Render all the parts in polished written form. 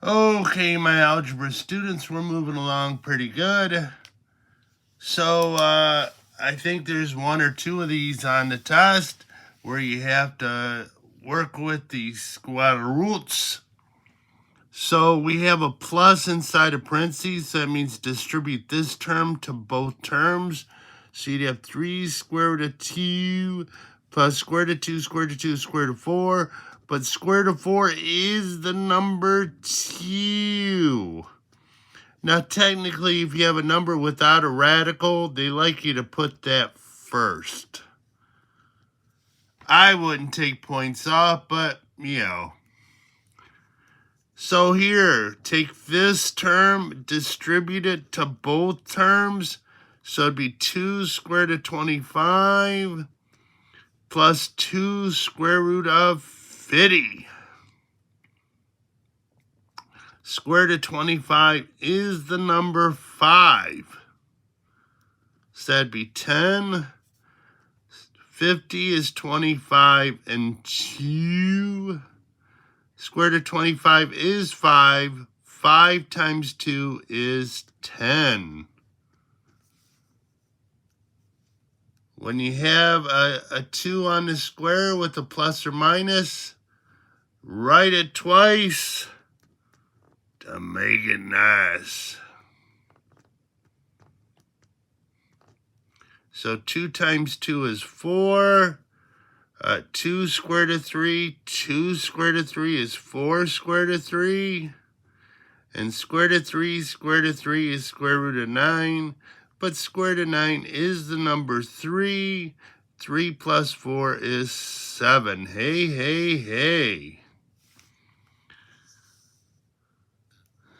Okay, my algebra students, we're moving along pretty good. So, I think there's one or two of these on the test where you have to work with the square roots. So we have a plus inside of parentheses, so that means distribute this term to both terms. So you'd have 3 square root of 2 plus square root of 2, square root of 2, square root of 4. But square root of 4 is the number 2. Now, technically, if you have a number without a radical, they like you to put that first. I wouldn't take points off, but, you know. So here, take this term, distribute it to both terms. So it'd be 2 square root of 25 plus 2 square root of 50. Square root of 25 is the number 5. So that'd be 10. 50 is 25 and 2. Square root of 25 is 5. 5 times 2 is 10. When you have a 2 on the square with a plus or minus, write it twice to make it nice. So 2 times 2 is 4. 2 square root of 3. 2 square root of 3 is 4 square root of 3. And square root of 3, square root of 3 is square root of 9. But square root of 9 is the number 3. 3 plus 4 is 7. Hey, hey, hey.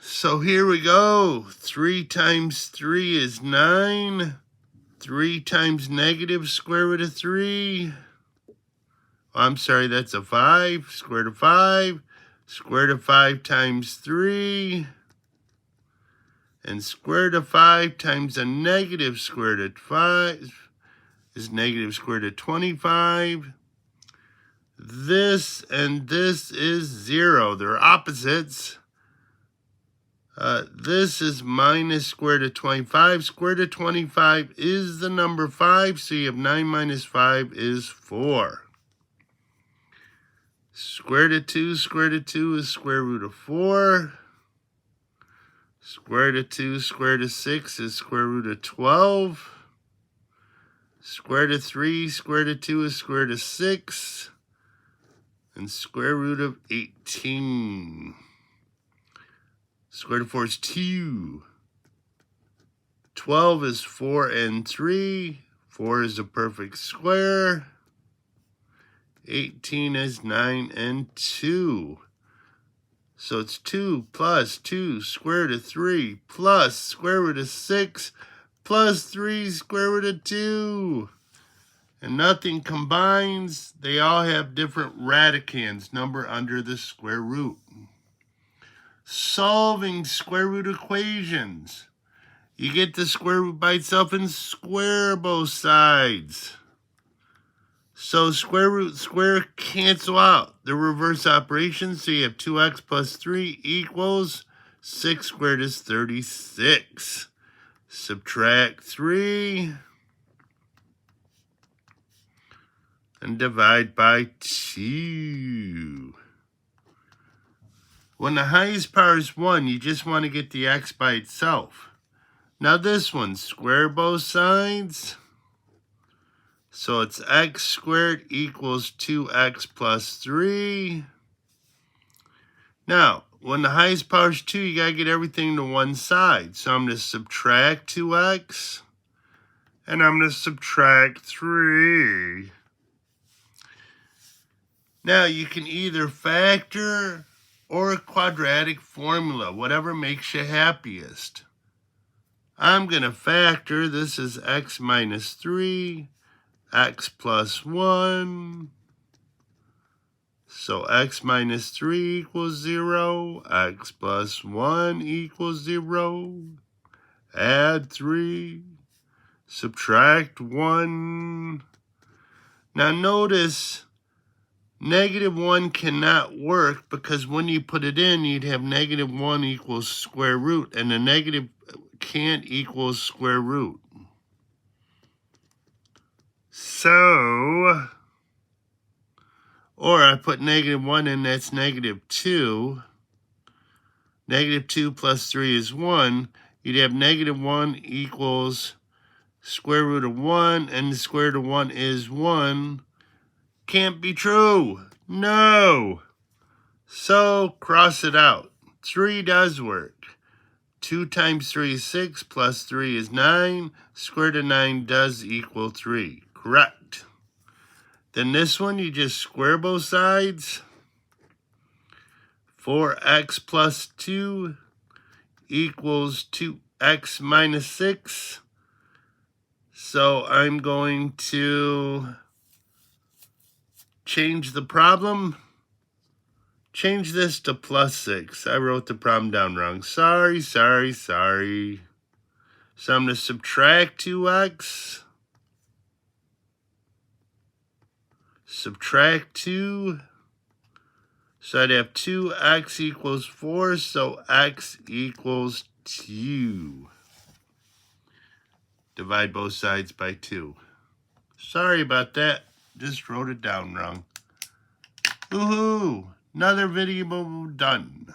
So here we go. 3 times 3 is 9. 3 times negative square root of 3. I'm sorry, that's a 5. Square root of 5. Square root of 5 times 3. And square root of 5 times a negative square root of 5 is negative square root of 25. This and this is 0. They're opposites. This is minus square root of 25. Square root of 25 is the number 5, so you have 9 minus 5 is 4. Square root of 2, square root of 2 is square root of 4. Square root of 2, square root of 6 is square root of 12. Square root of 3, square root of 2 is square root of 6. And square root of 18. Square root of 4 is 2. 12 is 4 and 3. 4 is a perfect square. 18 is 9 and 2. So it's 2 plus 2 square root of 3 plus square root of 6 plus 3 square root of 2. And nothing combines. They all have different radicands, number under the square root. Solving square root equations. You get the square root by itself and square both sides. So square root square cancel out the reverse operation. So you have 2x plus 3 equals 6 squared is 36. Subtract 3 and divide by 2. When the highest power is 1, you just want to get the x by itself. Now this one, square both sides. So it's x squared equals 2x plus 3. Now, when the highest power is 2, you got to get everything to one side. So I'm going to subtract 2x. And I'm going to subtract 3. Now, you can either factor or a quadratic formula, whatever makes you happiest. I'm going to factor. This is x minus 3. X plus 1. So x minus 3 equals 0. X plus 1 equals 0. Add 3. Subtract 1. Now notice Negative 1 cannot work because when you put it in, you'd have negative 1 equals square root, and the negative can't equal square root. So, or I put negative 1 in, that's negative 2. Negative 2 plus 3 is 1. You'd have negative 1 equals square root of 1, and the square root of 1 is 1. Can't be true. No. So, cross it out. 3 does work. 2 times 3 is 6, plus 3 is 9. Square root of 9 does equal 3. Correct. Then this one, you just square both sides. 4x plus 2 equals 2x minus 6. So I'm going to change the problem. Change this to plus 6. I wrote the problem down wrong. Sorry. So I'm going to subtract 2x. Subtract 2. So I'd have 2x equals 4. So x equals 2. Divide both sides by 2. Sorry about that. Just wrote it down wrong. Woohoo! Another video done.